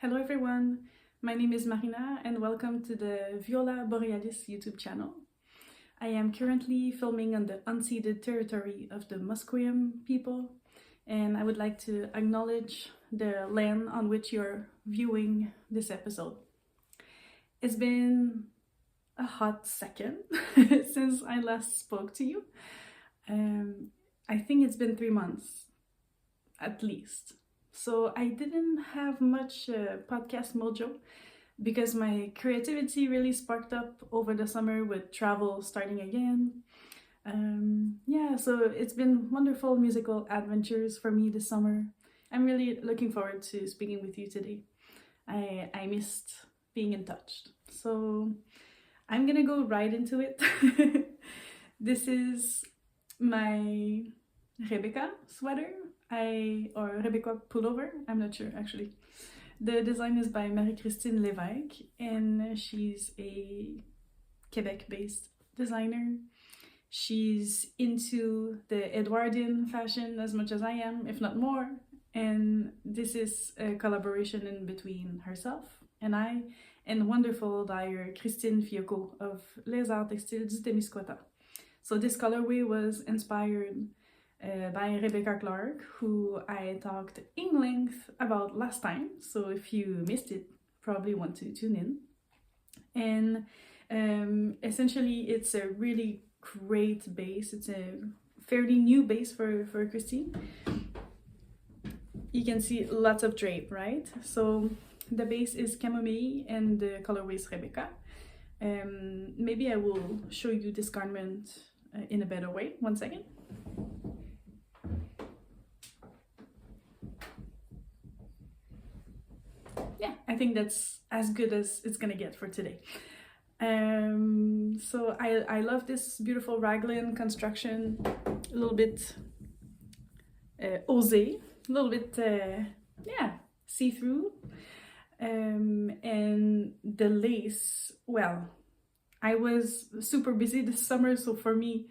Hello everyone, my name is Marina and welcome to the Viola Borealis YouTube channel. I am currently filming on the unceded territory of the Musqueam people, and I would like to acknowledge the land on which you're viewing this episode. It's been a hot second since I last spoke to you. I think it's been 3 months at least. So I didn't have much podcast mojo because my creativity really sparked up over the summer with travel starting again. So it's been wonderful musical adventures for me this summer. I'm really looking forward to speaking with you today. I missed being in touch. So I'm gonna go right into it. This is my Rebecca sweater, or Rebecca pullover, I'm not sure actually. The design is by Marie-Christine Lévesque, and she's a Quebec-based designer. She's into the Edwardian fashion as much as I am, if not more, and this is a collaboration in between herself and I, and wonderful dyer Christine Fiocco of Les Arts Textiles du Témiscouata. So this colorway was inspired by Rebecca Clark, who I talked in length about last time. So if you missed it, probably want to tune in. And essentially, it's a really great base. It's a fairly new base for Christine. You can see lots of drape, right? So the base is chamomile and the colorway is Rebecca. Maybe I will show you this garment in a better way. One second. Yeah, I think that's as good as it's gonna get for today. So I love this beautiful raglan construction, a little bit osé, a little bit see-through, and the lace. Well, I was super busy this summer, so for me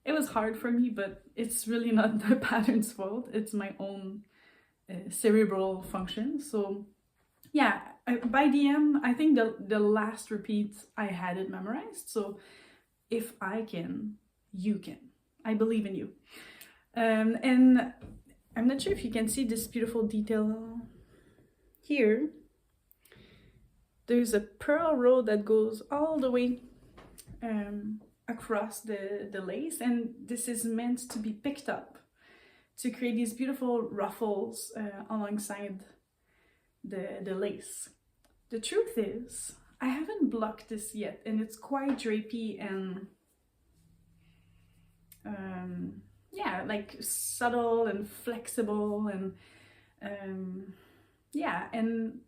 it was hard for me, but it's really not the pattern's fault. It's my own cerebral function. So yeah, by the end, I think the last repeat I had it memorized. So if I can, you can. I believe in you. And I'm not sure if you can see this beautiful detail here. There's a pearl row that goes all the way across the lace, and this is meant to be picked up to create these beautiful ruffles alongside the lace. The truth is, I haven't blocked this yet, and it's quite drapey and like subtle and flexible, and and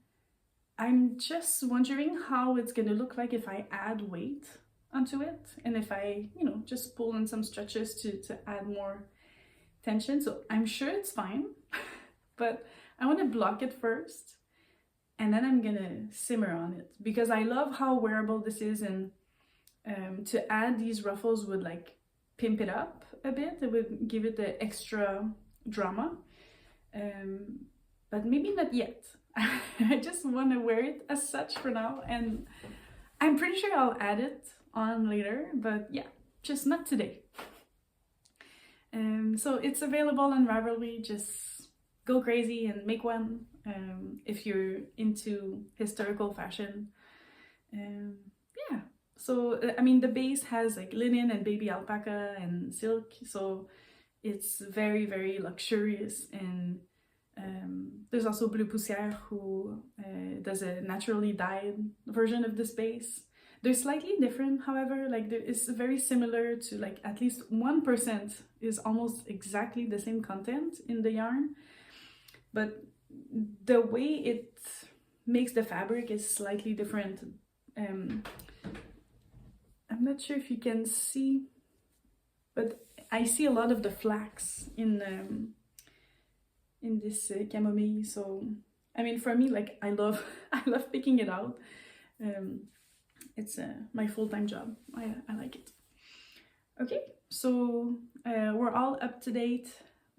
I'm just wondering how it's gonna look like if I add weight onto it, and if I, just pull in some stretches to add more tension. So I'm sure it's fine, but I want to block it first, and then I'm gonna simmer on it, because I love how wearable this is, and to add these ruffles would like pimp it up a bit. It would give it the extra drama, but maybe not yet. I just want to wear it as such for now, and I'm pretty sure I'll add it on later, but yeah, just not today. So it's available on Ravelry. Just go crazy and make one if you're into historical fashion. So I mean, the base has like linen and baby alpaca and silk, so it's very, very luxurious. And there's also Bleu Poussière, who does a naturally dyed version of this base. They're slightly different, however. Like, it's very similar to, like, at least 1% is almost exactly the same content in the yarn, but the way it makes the fabric is slightly different. I'm not sure if you can see, but I see a lot of the flax in this chamomile. So I mean, for me, like, I love picking it out. It's my full-time job. I like it. Okay, so we're all up to date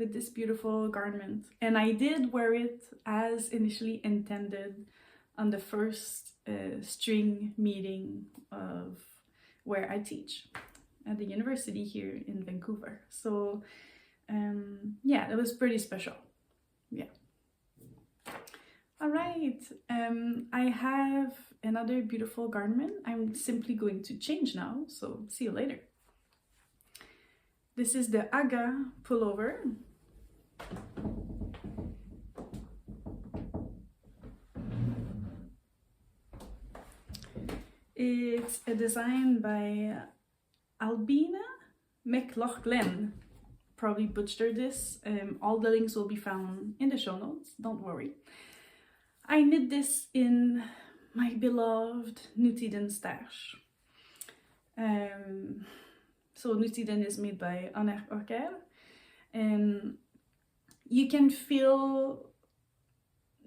with this beautiful garment, and I did wear it as initially intended on the first string meeting of where I teach at the university here in Vancouver. So yeah, it was pretty special. Yeah. All right, I have another beautiful garment. I'm simply going to change now, so see you later. This is the Aga pullover. It's a design by Albina McLaughlin. Probably butchered this. All the links will be found in the show notes, don't worry. I knit this in my beloved Nutiden stash. So Nutiden is made by Anne Orker, and you can feel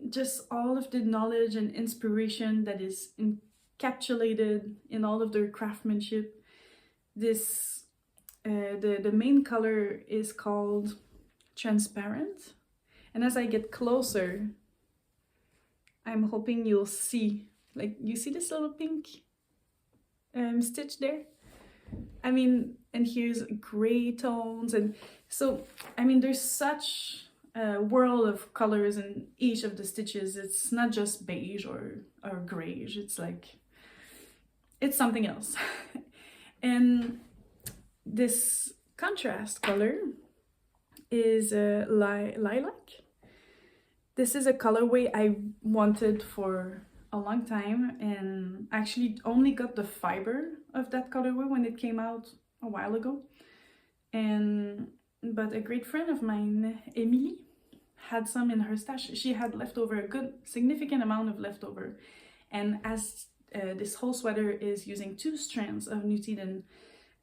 just all of the knowledge and inspiration that is encapsulated in all of their craftsmanship. This the main color is called Transparent, and as I get closer, I'm hoping you'll see, like, you see this little pink stitch there? I mean, and here's gray tones, and so, I mean, there's such a world of colors in each of the stitches. It's not just beige or grayish, it's like, it's something else. And this contrast color is lilac. This is a colorway I wanted for a long time, and actually only got the fiber of that colorway when it came out a while ago. But a great friend of mine, Emily, had some in her stash. She had leftover, a good significant amount of leftover, and as this whole sweater is using 2 strands of Nutiden,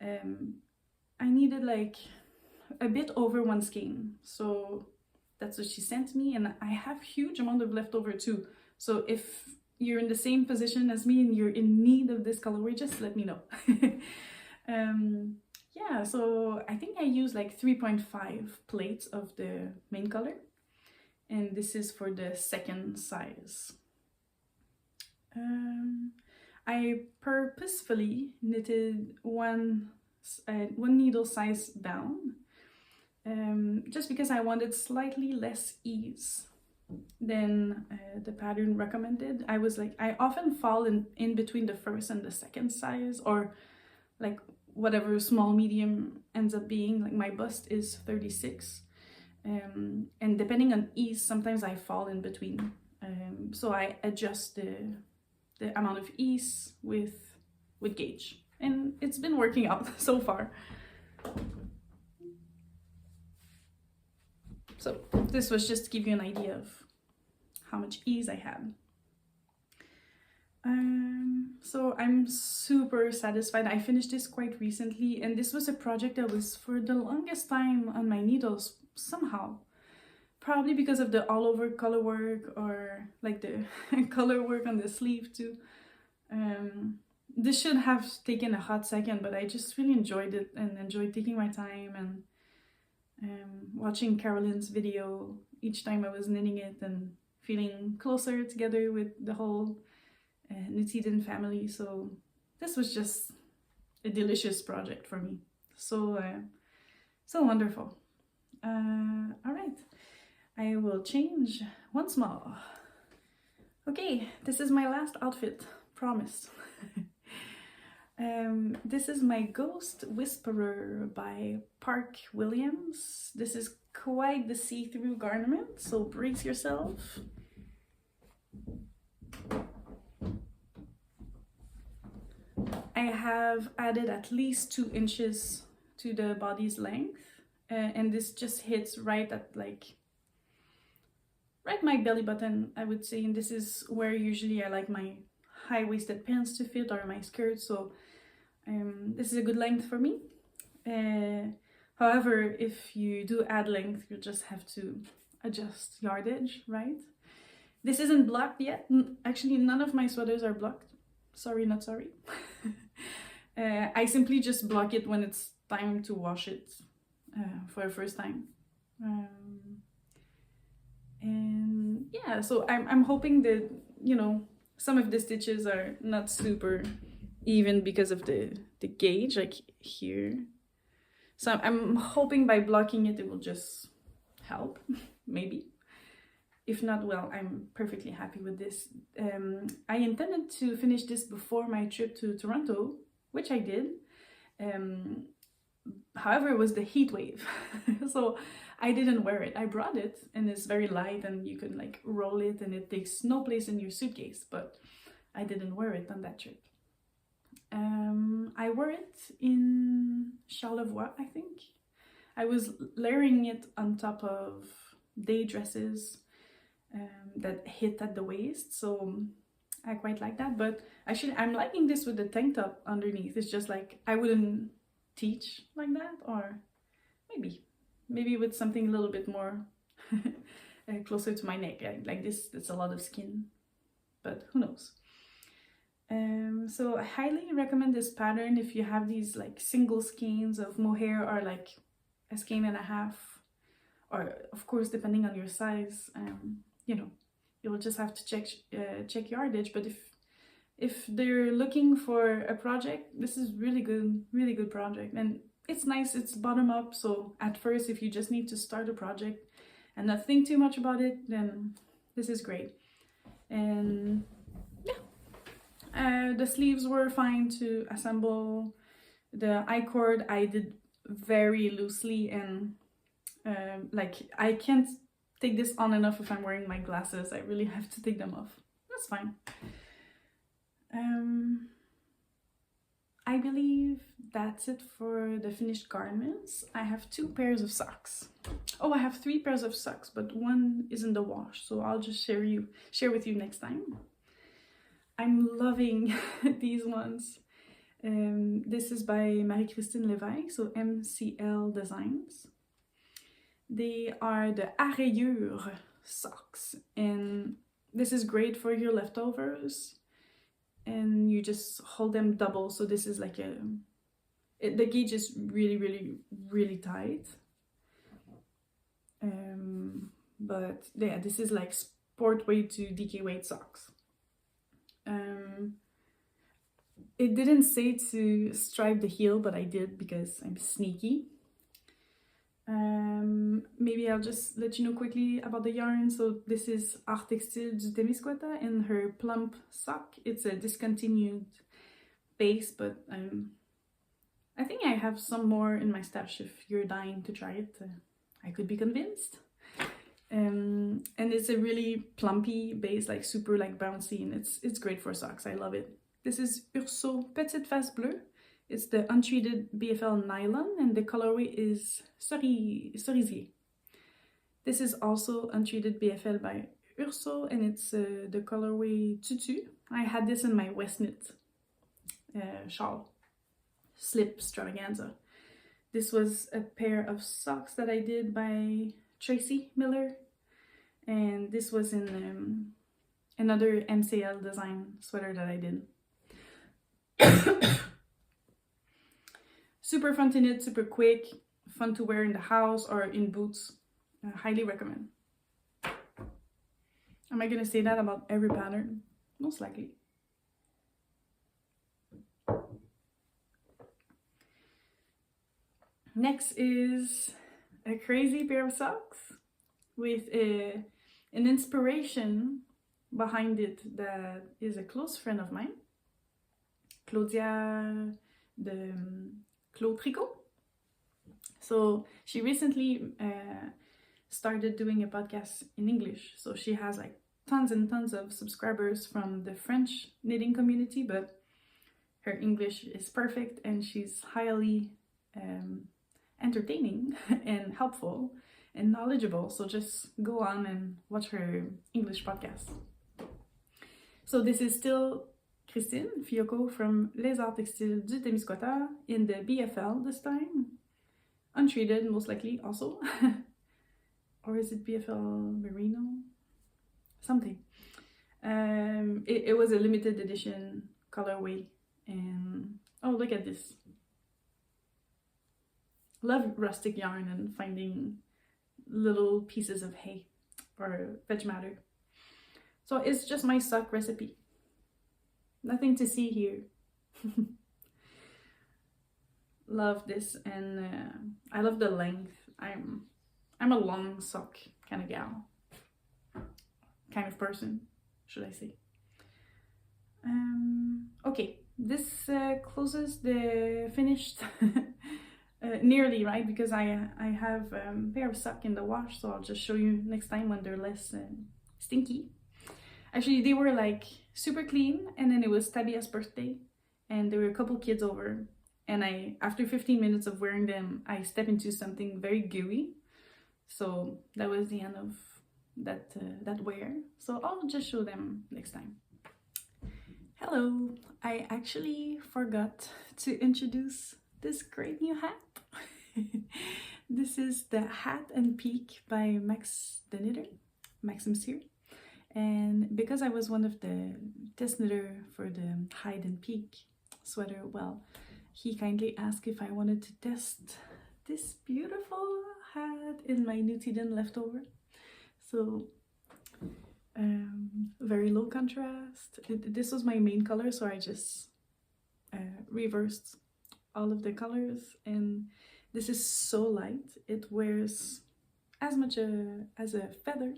I needed like a bit over 1 skein, so that's what she sent me, and I have huge amount of leftover too. So if you're in the same position as me and you're in need of this colorway, just let me know. Yeah, so I think I used like 3.5 plates of the main color, and this is for the second size. I purposefully knitted one needle size down, just because I wanted slightly less ease than the pattern recommended. I was like, I often fall in between the first and the second size, or like whatever small medium ends up being. Like my bust is 36, and depending on ease, sometimes I fall in between. So I adjust the amount of ease with gauge, and it's been working out so far. So this was just to give you an idea of how much ease I had. So I'm super satisfied. I finished this quite recently, and this was a project that was for the longest time on my needles somehow. Probably because of the all over color work, or like the color work on the sleeve too. This should have taken a hot second, but I just really enjoyed it and enjoyed taking my time and watching Caroline's video each time I was knitting it, and feeling closer together with the whole Nutiden family. So this was just a delicious project for me. So wonderful. All right, I will change once more. Okay, this is my last outfit, promise. This is my Ghost Whisperer by Park Williams. This is quite the see-through garment, so brace yourself. I have added at least 2 inches to the body's length, and this just hits right at like right my belly button, I would say, and this is where usually I like my high-waisted pants to fit, or my skirt, so this is a good length for me. However, if you do add length, you just have to adjust yardage, right? This isn't blocked yet. Actually, none of my sweaters are blocked. Sorry, not sorry. I simply just block it when it's time to wash it for the first time. And yeah, so I'm hoping that, you know, some of the stitches are not super even because of the gauge, like here. So I'm hoping by blocking it, it will just help, maybe. If not, well, I'm perfectly happy with this. I intended to finish this before my trip to Toronto, which I did. However, it was the heat wave, so I didn't wear it. I brought it, and it's very light, and you can like roll it, and it takes no place in your suitcase, but I didn't wear it on that trip. I wore it in Charlevoix, I think. I was layering it on top of day dresses that hit at the waist, so I quite like that. But actually, I'm liking this with the tank top underneath. It's just like I wouldn't teach like that, or maybe with something a little bit more closer to my neck. Like this, it's a lot of skin, but who knows. So I highly recommend this pattern if you have these like single skeins of mohair, or like a skein and a half, or of course depending on your size, you know, you'll just have to check yardage. But if they're looking for a project, this is really good project. And it's nice, it's bottom up, so at first if you just need to start a project and not think too much about it, then this is great. And yeah, the sleeves were fine to assemble. The I-cord I did very loosely, and like I can't take this on enough if I'm wearing my glasses. I really have to take them off. That's fine. I believe that's it for the finished garments. I have 2 pairs of socks. Oh, I have 3 pairs of socks, but one is in the wash, so I'll just share with you next time. I'm loving these ones. This is by Marie-Christine Lévesque, so MCL Designs. They are the Arrayure socks, and this is great for your leftovers, and you just hold them double. So this is like the gauge is really tight, but yeah, this is like sport weight to DK weight socks. It didn't say to stripe the heel, but I did because I'm sneaky. Maybe I'll just let you know quickly about the yarn. So this is Art Textile du Témiscouata in her plump sock. It's a discontinued base, but I think I have some more in my stash if you're dying to try it. I could be convinced. And it's a really plumpy base, like super like bouncy, and it's great for socks. I love it. This is Urso Petite Face Bleue. It's the untreated BFL nylon, and the colorway is Cerisier. This is also untreated BFL by Urso, and it's the colorway Tutu. I had this in my West Knit shawl slip extravaganza. This was a pair of socks that I did by Tracy Miller, and this was in another MCL design sweater that I did. Super fun to knit, super quick, fun to wear in the house or in boots. I highly recommend. Am I gonna say that about every pattern? Most likely. Next is a crazy pair of socks with an inspiration behind it that is a close friend of mine, Claudia de Claude Tricot. So she recently started doing a podcast in English. So she has like tons and tons of subscribers from the French knitting community, but her English is perfect, and she's highly entertaining and helpful and knowledgeable. So just go on and watch her English podcast. So this is still Christine Fiocco from Les Arts Textiles du Témiscouata in the BFL this time. Untreated, most likely also. Or is it BFL Merino? Something. It was a limited edition colorway, and oh, look at this. Love rustic yarn and finding little pieces of hay or veg matter. So it's just my sock recipe. Nothing to see here. Love this, and I love the length. I'm a long sock kind of gal, kind of person, should I say. Okay, this closes the finished nearly, right? Because I have a pair of socks in the wash, so I'll just show you next time when they're less stinky. Actually, they were like super clean, and then it was Tabia's birthday, and there were a couple kids over, and after 15 minutes of wearing them, I stepped into something very gooey, so that was the end of that wear. So I'll just show them next time. Hello, I actually forgot to introduce this great new hat. This is the Hat and Peak by Max the Knitter, Maxim's here. And because I was one of the test knitter for the Hide and Peak sweater, well, he kindly asked if I wanted to test this beautiful hat in my Nutiden leftover. So very low contrast. This was my main color, so I just reversed all of the colors, and this is so light. It wears as much as a feather,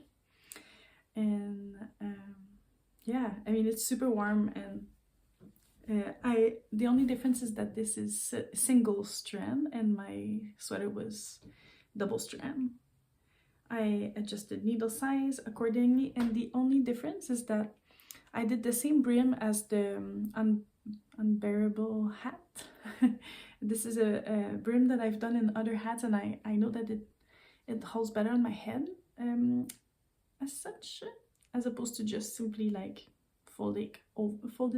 and yeah, I mean, it's super warm, and the only difference is that this is single strand and my sweater was double strand. I adjusted needle size accordingly, and the only difference is that I did the same brim as the unbearable hat. This is a brim that I've done in other hats, and I know that it holds better on my head as such, as opposed to just simply like fold it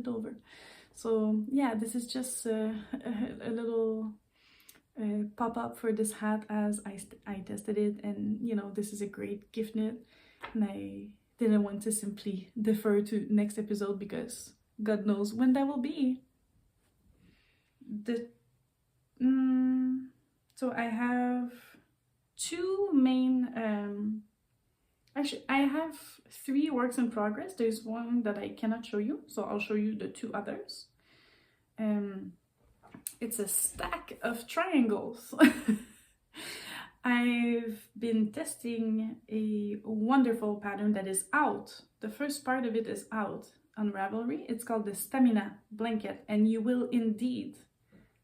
over. So yeah, this is just a little pop-up for this hat as I tested it, and you know, this is a great gift knit, and I didn't want to simply defer to next episode because God knows when that will be. So I have two main actually I have 3 works in progress. There's one that I cannot show you, so I'll show you the 2 others. It's a stack of triangles. I've been testing a wonderful pattern that is out. The first part of it is out on Ravelry. It's called the Stamina Blanket, and you will indeed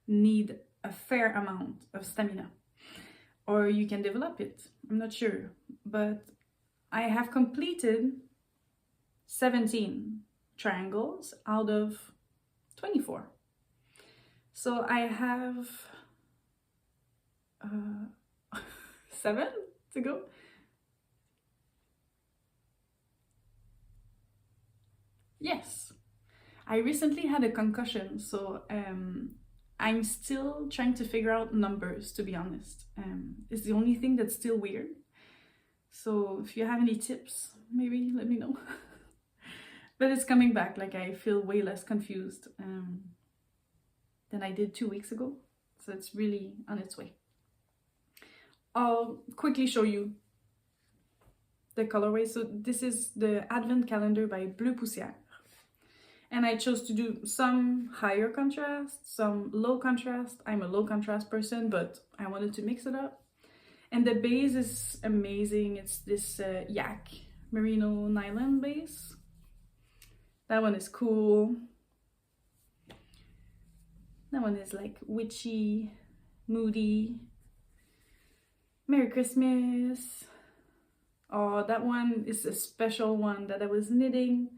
need a fair amount of stamina, or you can develop it. I'm not sure, but I have completed 17 triangles out of 24. So I have 7 to go. Yes, I recently had a concussion, so I'm still trying to figure out numbers, to be honest. It's the only thing that's still weird. So if you have any tips, maybe let me know. But it's coming back, like I feel way less confused than I did 2 weeks ago. So it's really on its way. I'll quickly show you the colorway. So this is the Advent Calendar by Bleu Poussière. And I chose to do some higher contrast, some low contrast. I'm a low contrast person, but I wanted to mix it up. And the base is amazing. It's this yak merino nylon base. That one is cool. That one is like witchy, moody. Merry Christmas. Oh, that one is a special one that I was knitting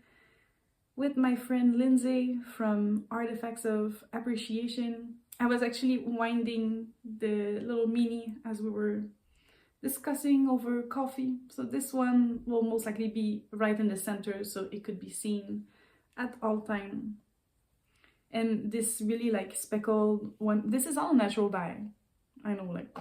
with my friend Lindsay from Artifacts of Appreciation. I was actually winding the little mini as we were discussing over coffee. So this one will most likely be right in the center, so it could be seen at all time. And this really like speckled one, this is all natural dye. I know, like,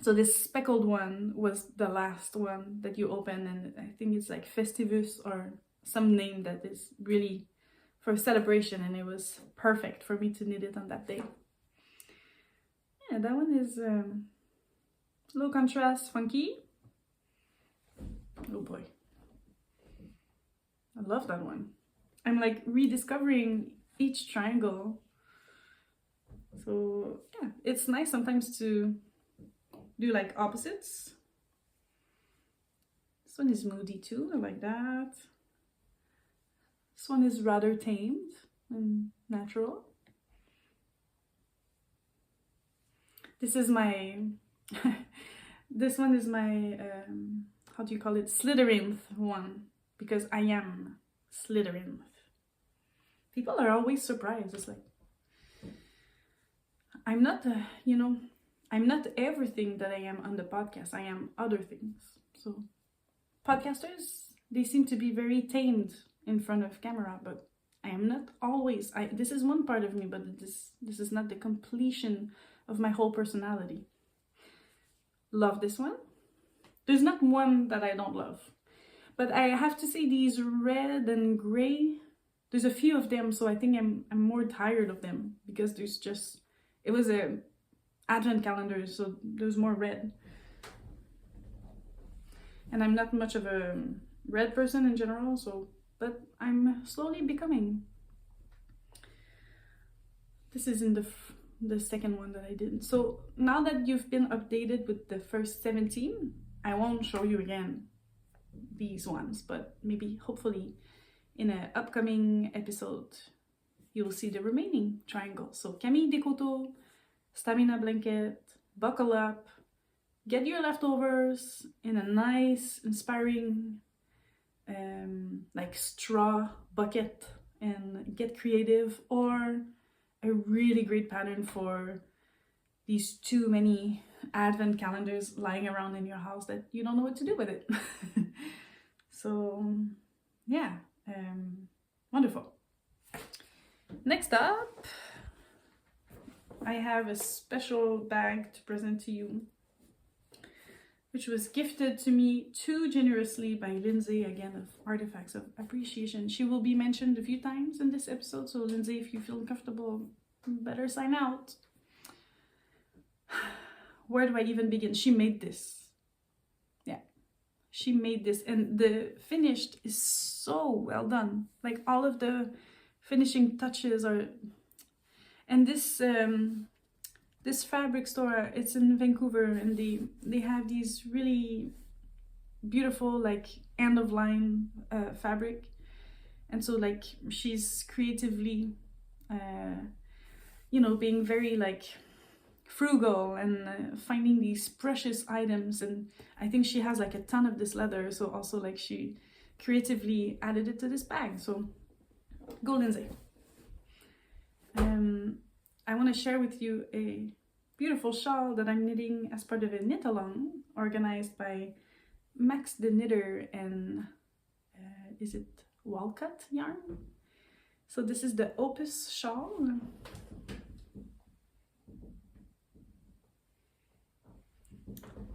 so this speckled one was the last one that you open, and I think it's like Festivus or some name that is really for celebration, and it was perfect for me to knit it on that day. Yeah, that one is low contrast, funky. Oh boy, I love that one. I'm like rediscovering each triangle. So yeah, it's nice sometimes to do like opposites. This one is moody too, I like that. This one is rather tamed and natural. This is my, this one is my, how do you call it? Slytherin one, because I am Slytherin. People are always surprised. It's like, I'm not, I'm not everything that I am on the podcast. I am other things. So podcasters, they seem to be very tamed in front of camera, but I am not always. This is one part of me, but this is not the completion of my whole personality. Love this one. There's not one that I don't love, but I have to say these red and gray, there's a few of them, so I think I'm more tired of them because it was a advent calendar, so there's more red. And I'm not much of a red person in general, but I'm slowly becoming. This is in the second one that I did. So now that you've been updated with the first 17, I won't show you again these ones, but maybe hopefully in an upcoming episode you'll see the remaining triangles. So Camille Descoteaux, Stamina Blanket, Buckle Up, get your leftovers in a nice, inspiring, like straw bucket and get creative, or a really great pattern for these too many advent calendars lying around in your house that you don't know what to do with it. So yeah, wonderful. Next up, I have a special bag to present to you, which was gifted to me too generously by Lindsay, again, of Artifacts of Appreciation. She will be mentioned a few times in this episode, so Lindsay, if you feel comfortable, better sign out. Where do I even begin? She made this. Yeah, she made this, and the finished is so well done. Like all of the finishing touches are, and this this fabric store, it's in Vancouver, and they have these really beautiful like end of line fabric, and so like she's creatively being very like frugal and finding these precious items, and I think she has like a ton of this leather, so also like she creatively added it to this bag. So go Lindsay. I want to share with you a beautiful shawl that I'm knitting as part of a knit along organized by Max the Knitter and is it Walcott yarn? So this is the Opus shawl.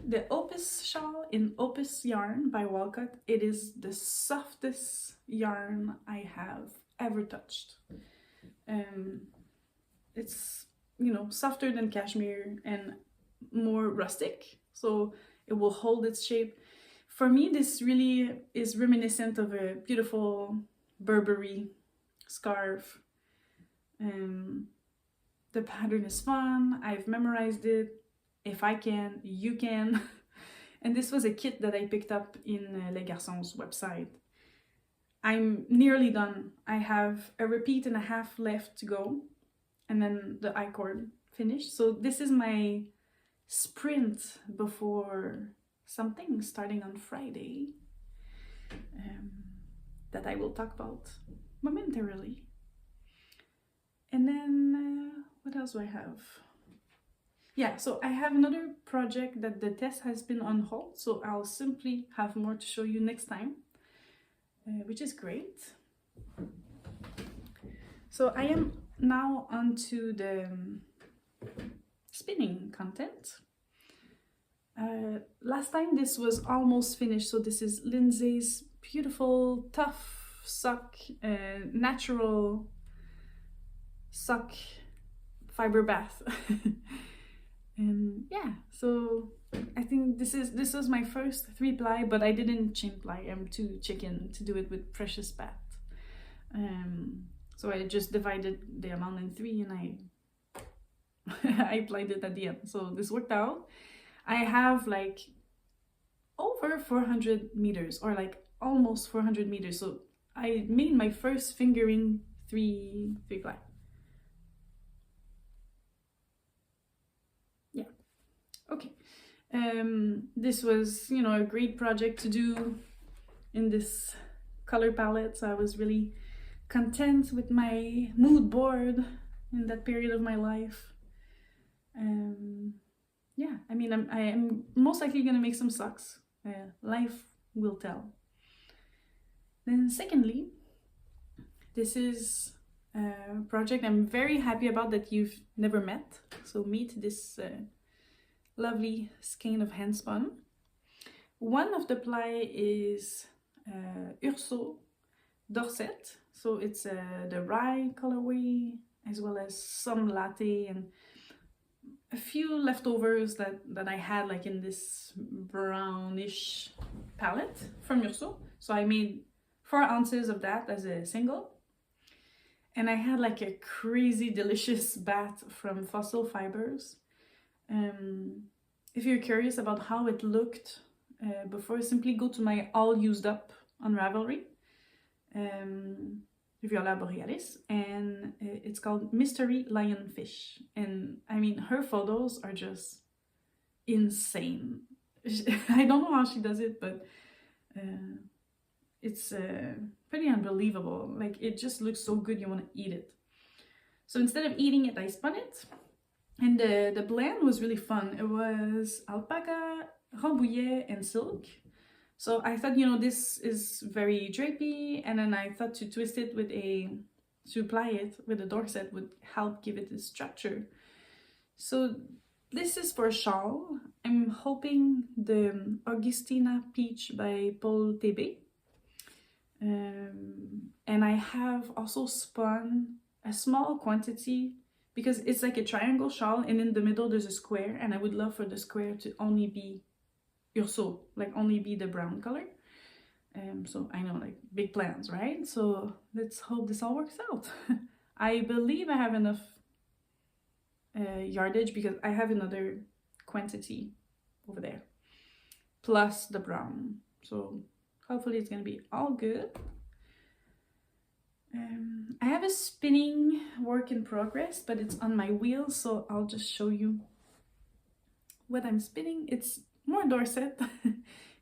The Opus shawl in Opus yarn by Walcott. It is the softest yarn I have ever touched. It's softer than cashmere and more rustic, so it will hold its shape. For me, this really is reminiscent of a beautiful Burberry scarf. The pattern is fun. I've memorized it. If I can, you can. And this was a kit that I picked up in Les Garçons website. I'm nearly done. I have a repeat and a half left to go, and then the I-cord finished. So this is my sprint before something starting on Friday that I will talk about momentarily. And then what else do I have? Yeah, so I have another project that the test has been on hold, so I'll simply have more to show you next time, which is great. So I am now onto the spinning content. Last time this was almost finished, so this is Lindsay's beautiful tough sock, natural sock fiber bath. And yeah, so I think this was my first 3-ply, but I didn't chain ply. I'm too chicken to do it with precious bath. So I just divided the amount in 3 and I I applied it at the end. So this worked out. I have like over 400 meters, or like almost 400 meters. So I made my first fingering three ply. Yeah. Okay. This was, you know, a great project to do in this color palette. So I was really content with my mood board in that period of my life. Yeah, I mean, I am most likely gonna make some socks. Life will tell. Then secondly, this is a project I'm very happy about that you've never met. So meet this lovely skein of handspun. One of the ply is Urso Dorset. So it's the rye colorway, as well as some latte and a few leftovers that I had like in this brownish palette from Urso. So I made 4 ounces of that as a single. And I had like a crazy delicious bath from Fossil Fibers. If you're curious about how it looked before, simply go to my all used up on Ravelry. Viola Borealis, and it's called Mystery Lionfish. And I mean, her photos are just insane. I don't know how she does it, but it's pretty unbelievable. Like, it just looks so good, you want to eat it. So instead of eating it, I spun it. And the blend was really fun. It was alpaca, rambouillet, and silk. So I thought, you know, this is very drapey, and then I thought to twist it with to apply it with a Dorset would help give it a structure. So this is for a shawl. I'm hoping the Augustina Peach by Paul TB. And I have also spun a small quantity because it's like a triangle shawl, and in the middle there's a square, and I would love for the square to only be Urso, like only be the brown color. So I know, like, big plans, right? So let's hope this all works out. I believe I have enough yardage because I have another quantity over there, plus the brown. So hopefully it's gonna be all good. I have a spinning work in progress, but it's on my wheel, so I'll just show you what I'm spinning. It's more Dorset.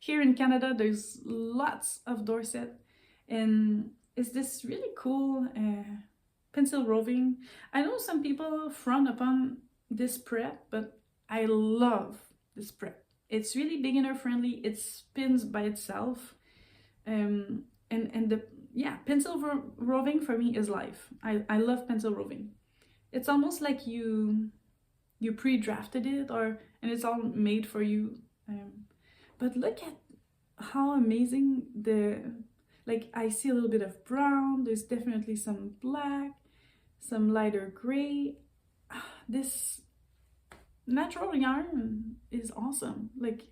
Here in Canada, there's lots of Dorset, and it's this really cool pencil roving. I know some people frown upon this prep, but I love this prep. It's really beginner friendly. It spins by itself, and the pencil roving for me is life. I love pencil roving. It's almost like you pre-drafted it, and it's all made for you. But look at how amazing I see a little bit of brown, there's definitely some black, some lighter gray. This natural yarn is awesome. Like,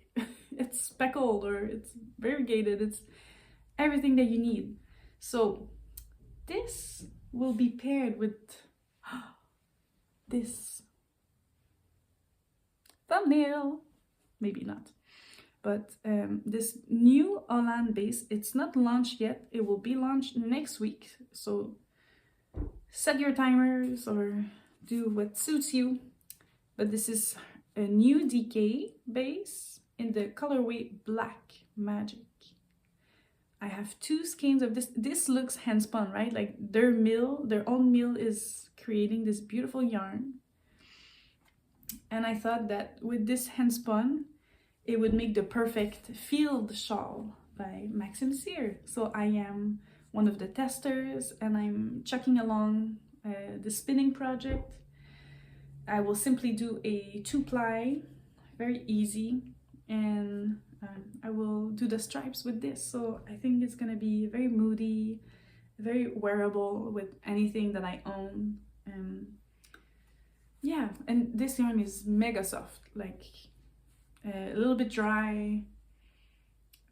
it's speckled or it's variegated, it's everything that you need. So this will be paired with this thumbnail. Maybe not. But this new Holland base, it's not launched yet. It will be launched next week. So set your timers or do what suits you. But this is a new DK base in the colorway Black Magic. I have 2 skeins of this. This looks handspun, right? Like their own mill is creating this beautiful yarn. And I thought that with this handspun, it would make the perfect field shawl by Maxim Cyr. So I am one of the testers, and I'm chucking along the spinning project. I will simply do a 2-ply, very easy, and I will do the stripes with this. So I think it's gonna be very moody, very wearable with anything that I own. Yeah, and this yarn is mega soft, like a little bit dry,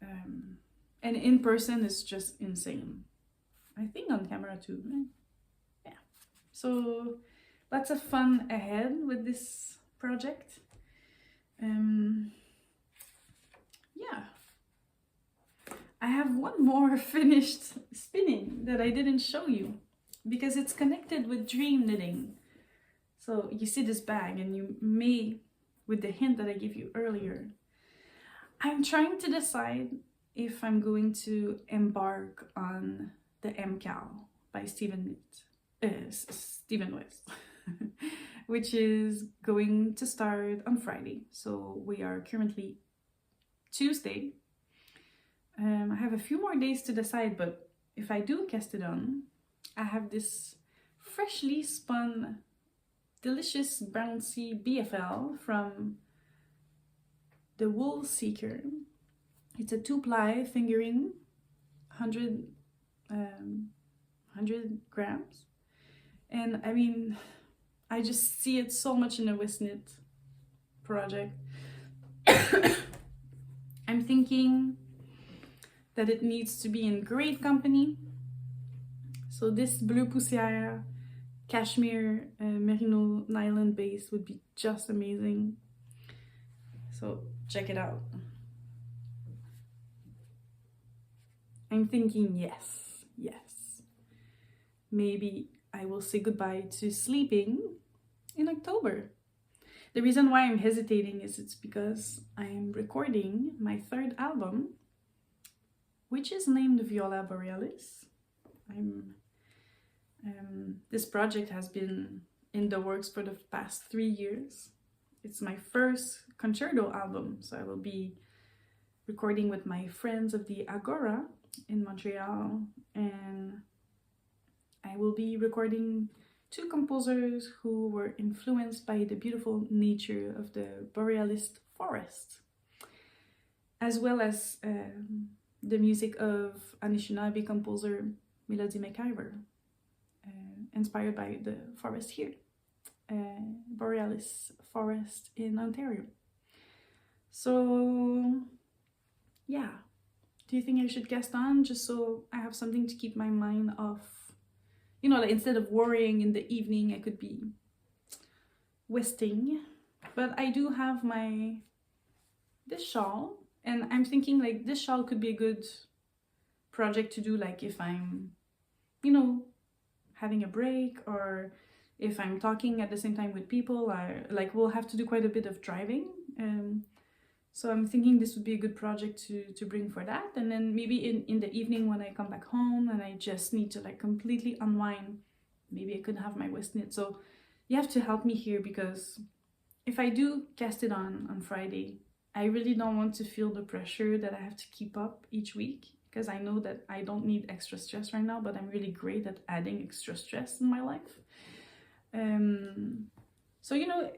and in person it's just insane. I think on camera too. Yeah. So lots of fun ahead with this project. Yeah. I have one more finished spinning that I didn't show you because it's connected with dream knitting. So you see this bag and you may, with the hint that I gave you earlier, I'm trying to decide if I'm going to embark on the MCAL by Stephen West, which is going to start on Friday. So we are currently Tuesday. I have a few more days to decide, but if I do cast it on, I have this freshly spun, delicious bouncy BFL from the Wool Seeker. It's a 2-ply fingering, 100 grams. And I mean, I just see it so much in a Westknit project. I'm thinking that it needs to be in great company. So this Bleu Poussière cashmere merino nylon base would be just amazing. So check it out. I'm thinking yes. Maybe I will say goodbye to sleeping in October. The reason why I'm hesitating is it's because I am recording my 3rd album, which is named Viola Borealis. This project has been in the works for the past 3 years. It's my first concerto album, so I will be recording with my friends of the Agora in Montreal, and I will be recording 2 composers who were influenced by the beautiful nature of the Borealist forest, as well as the music of Anishinaabe composer Melody McIver, inspired by the forest here, Borealis forest in Ontario. So yeah, do you think I should guest on just so I have something to keep my mind off? You know, like instead of worrying in the evening, I could be westing. But I do have this shawl, and I'm thinking like this shawl could be a good project to do, like if I'm, you know, having a break, or if I'm talking at the same time with people. We'll have to do quite a bit of driving. So I'm thinking this would be a good project to bring for that. And then maybe in the evening when I come back home and I just need to like completely unwind, maybe I could have my Westknit. So you have to help me here, because if I do cast it on Friday, I really don't want to feel the pressure that I have to keep up each week, because I know that I don't need extra stress right now, but I'm really great at adding extra stress in my life. So, you know,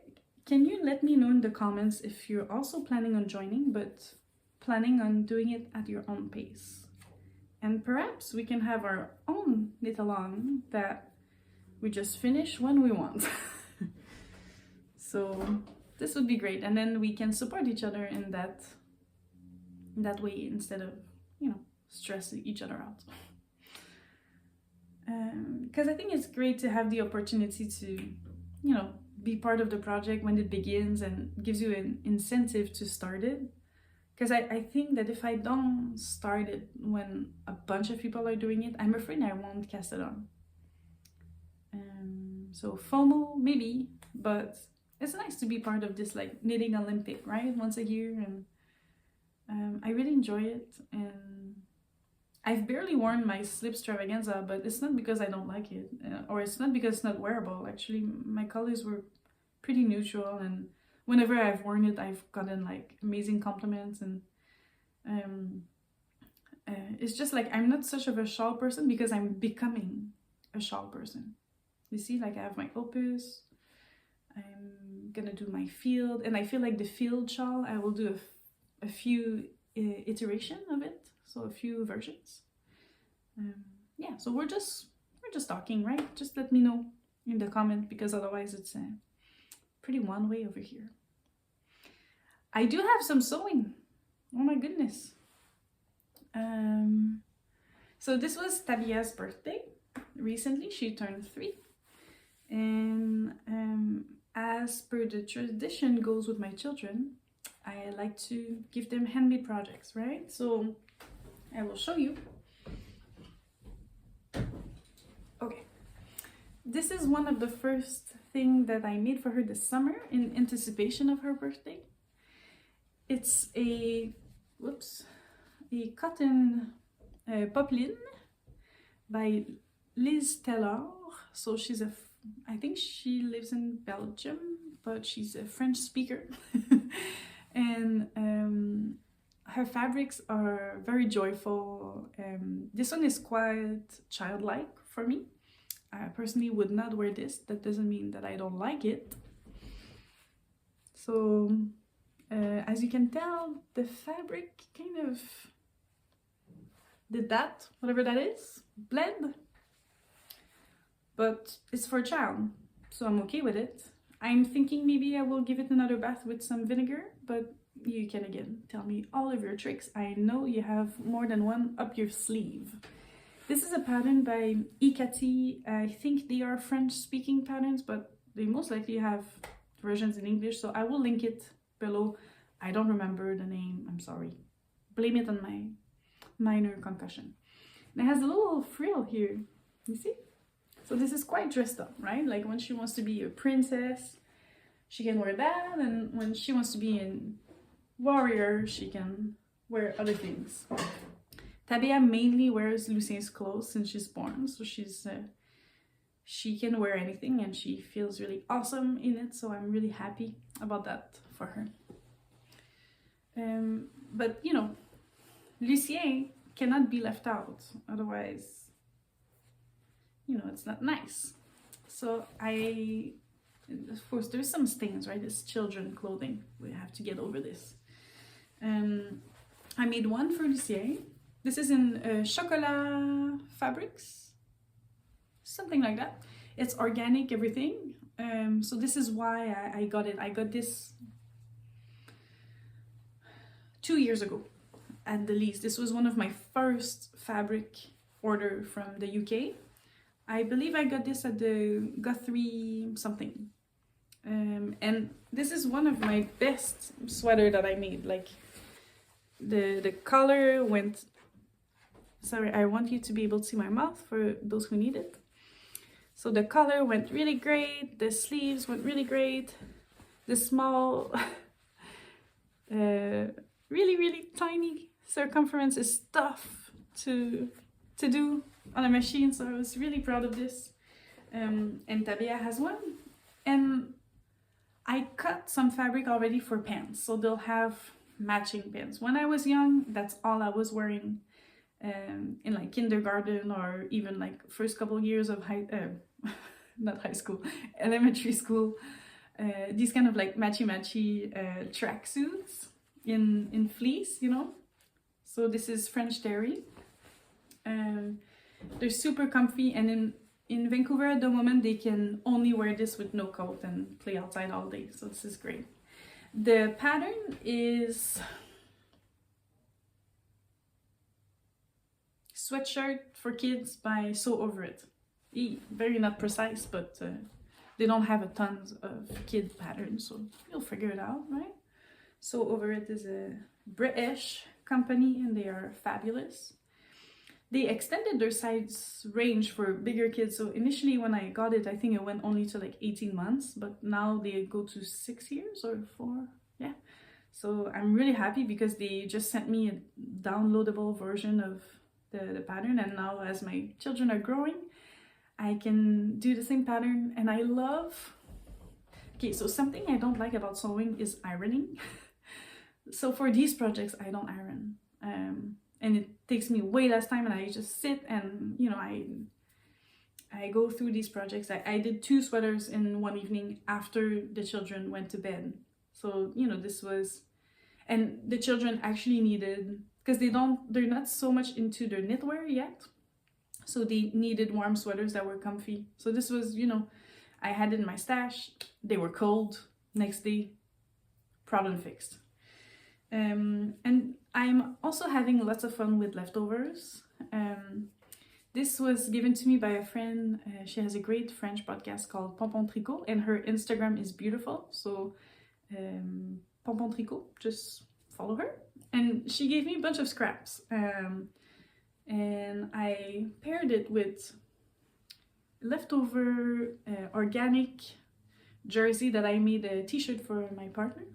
can you let me know in the comments if you're also planning on joining, but planning on doing it at your own pace? And perhaps we can have our own knit along that we just finish when we want. So this would be great. And then we can support each other in that way, instead of, you know, stressing each other out. Because I think it's great to have the opportunity to, you know, be part of the project when it begins, and gives you an incentive to start it. Because I think that if I don't start it when a bunch of people are doing it, I'm afraid I won't cast it on. So FOMO, maybe, but it's nice to be part of this like knitting Olympic, right? Once a year, and I really enjoy it. And I've barely worn my slip extravaganza, but it's not because I don't like it, or it's not because it's not wearable. Actually, my colors were pretty neutral, and whenever I've worn it, I've gotten like amazing compliments. And it's just like I'm not such of a shawl person, because I'm becoming a shawl person. You see, like I have my opus, I'm gonna do my field, and I feel like the field shawl, I will do a few iteration of it, so a few versions. Yeah, so we're just talking, right? Just let me know in the comment, because otherwise it's pretty one way over here. I do have some sewing. Oh my goodness. So this was Tabia's birthday. Recently, she turned 3. And as per the tradition goes with my children, I like to give them handmade projects, right? So I will show you. Okay. This is one of the first thing that I made for her this summer in anticipation of her birthday. It's a cotton popeline by Liz Taylor. So she's I think she lives in Belgium, but she's a French speaker. And her fabrics are very joyful. This one is quite childlike for me. I personally would not wear this. That doesn't mean that I don't like it. So as you can tell, the fabric kind of did that, whatever that is, bled. But it's for a child, so I'm okay with it. I'm thinking maybe I will give it another bath with some vinegar, but you can again tell me all of your tricks. I know you have more than one up your sleeve. This is a pattern by Ikati. I think they are French-speaking patterns, but they most likely have versions in English, so I will link it below. I don't remember the name, I'm sorry. Blame it on my minor concussion. And it has a little frill here, you see? So this is quite dressed up, right? Like when she wants to be a princess, she can wear that, and when she wants to be a warrior, she can wear other things. Tabia mainly wears Lucien's clothes since she's born, so she can wear anything and she feels really awesome in it, so I'm really happy about that for her. But you know, Lucien cannot be left out, otherwise, you know, it's not nice. So of course, there's some stains, right? It's children clothing. We have to get over this. I made one for Lucien. This is in Chocolat Fabrics, something like that. It's organic, everything. So this is why I got it. I got this 2 years ago, at the least. This was one of my first fabric order from the UK. I believe I got this at the Guthrie something. And this is one of my best sweater that I made. Like the color went, sorry, I want you to be able to see my mouth for those who need it. So the color went really great, the sleeves went really great, the small really tiny circumference is tough to do on a machine, so I was really proud of this. And Tabia has one, and I cut some fabric already for pants, so they'll have matching pants. When I was young, that's all I was wearing in like kindergarten, or even like first couple years of not high school, elementary school. These kind of like matchy tracksuits in fleece, you know. So this is French Terry. They're super comfy, and in Vancouver at the moment they can only wear this with no coat and play outside all day, so this is great. The pattern is Sweatshirt for Kids by Sew Over It. Very not precise, but they don't have a ton of kid patterns, so you'll figure it out, right? Sew Over It is a British company and they are fabulous. They extended their size range for bigger kids. So initially when I got it, I think it went only to like 18 months, but now they go to 6 years or 4. Yeah. So I'm really happy because they just sent me a downloadable version of the pattern. And now as my children are growing, I can do the same pattern. And I love, okay, so something I don't like about sewing is ironing. So for these projects, I don't iron. And it takes me way less time, and I just sit and, you know, I go through these projects. I did 2 sweaters in one evening after the children went to bed. So, you know, this was, and the children actually needed, because they're not so much into their knitwear yet. So they needed warm sweaters that were comfy. So this was, you know, I had it in my stash. They were cold. Next day, problem fixed. And I'm also having lots of fun with leftovers. This was given to me by a friend. She has a great French podcast called Pompon Tricot, and her Instagram is beautiful. So, Pompon Tricot, just follow her. And she gave me a bunch of scraps. And I paired it with leftover organic jersey that I made a t-shirt for my partner.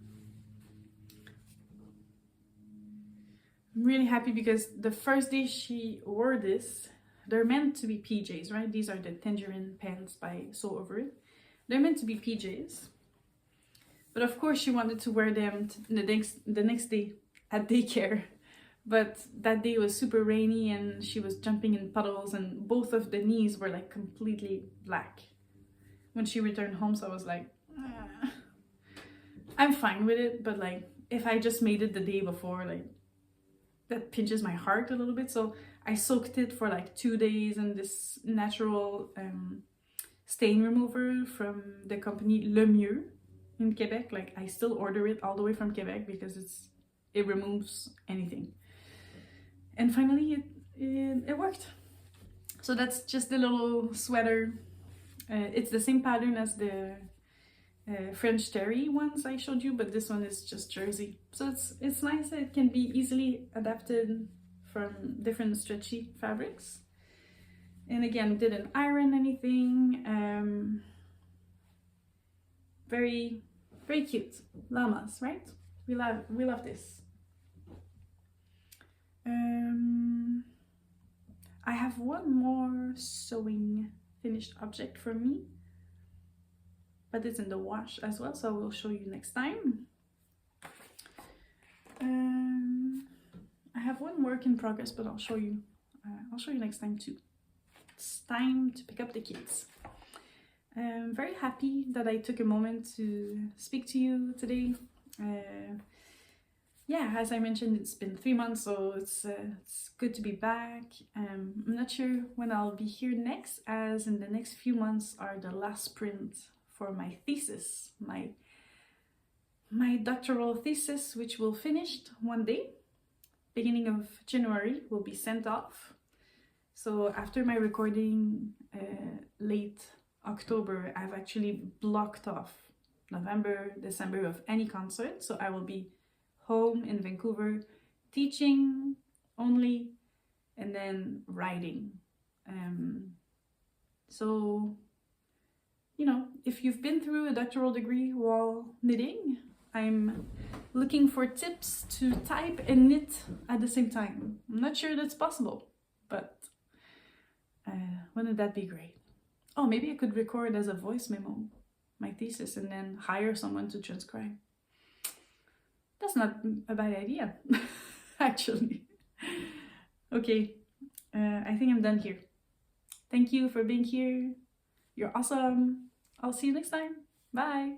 I'm really happy because the first day she wore this, they're meant to be PJs, right? These are the Tangerine pants by So Over It. They're meant to be PJs. But of course she wanted to wear them the next day at daycare. But that day was super rainy and she was jumping in puddles and both of the knees were like completely black. When she returned home, so I was like, I'm fine with it, but like if I just made it the day before, like that pinches my heart a little bit. So I soaked it for like 2 days in this natural stain remover from the company Lemieux in Quebec. Like I still order it all the way from Quebec because it removes anything. And finally it worked. So that's just the little sweater. It's the same pattern as the French terry ones I showed you, but this one is just jersey. So it's nice that it can be easily adapted from different stretchy fabrics. And again, didn't iron anything. Very, very cute. Llamas, right? We love this. I have one more sewing finished object for me, but it's in the wash as well, so I will show you next time. I have one work in progress, but I'll show you next time too. It's time to pick up the kids. I'm very happy that I took a moment to speak to you today. Yeah, as I mentioned, it's been 3 months, so it's good to be back. I'm not sure when I'll be here next, as in the next few months are the last sprint for my thesis, my doctoral thesis, which will finish one day. Beginning of January will be sent off. So after my recording late October, I've actually blocked off November, December of any concert, so I will be home in Vancouver teaching only and then writing. So, you know, if you've been through a doctoral degree while knitting, I'm looking for tips to type and knit at the same time. I'm not sure that's possible, but wouldn't that be great? Oh, maybe I could record as a voice memo my thesis and then hire someone to transcribe. That's not a bad idea, actually. Okay, I think I'm done here. Thank you for being here. You're awesome. I'll see you next time. Bye.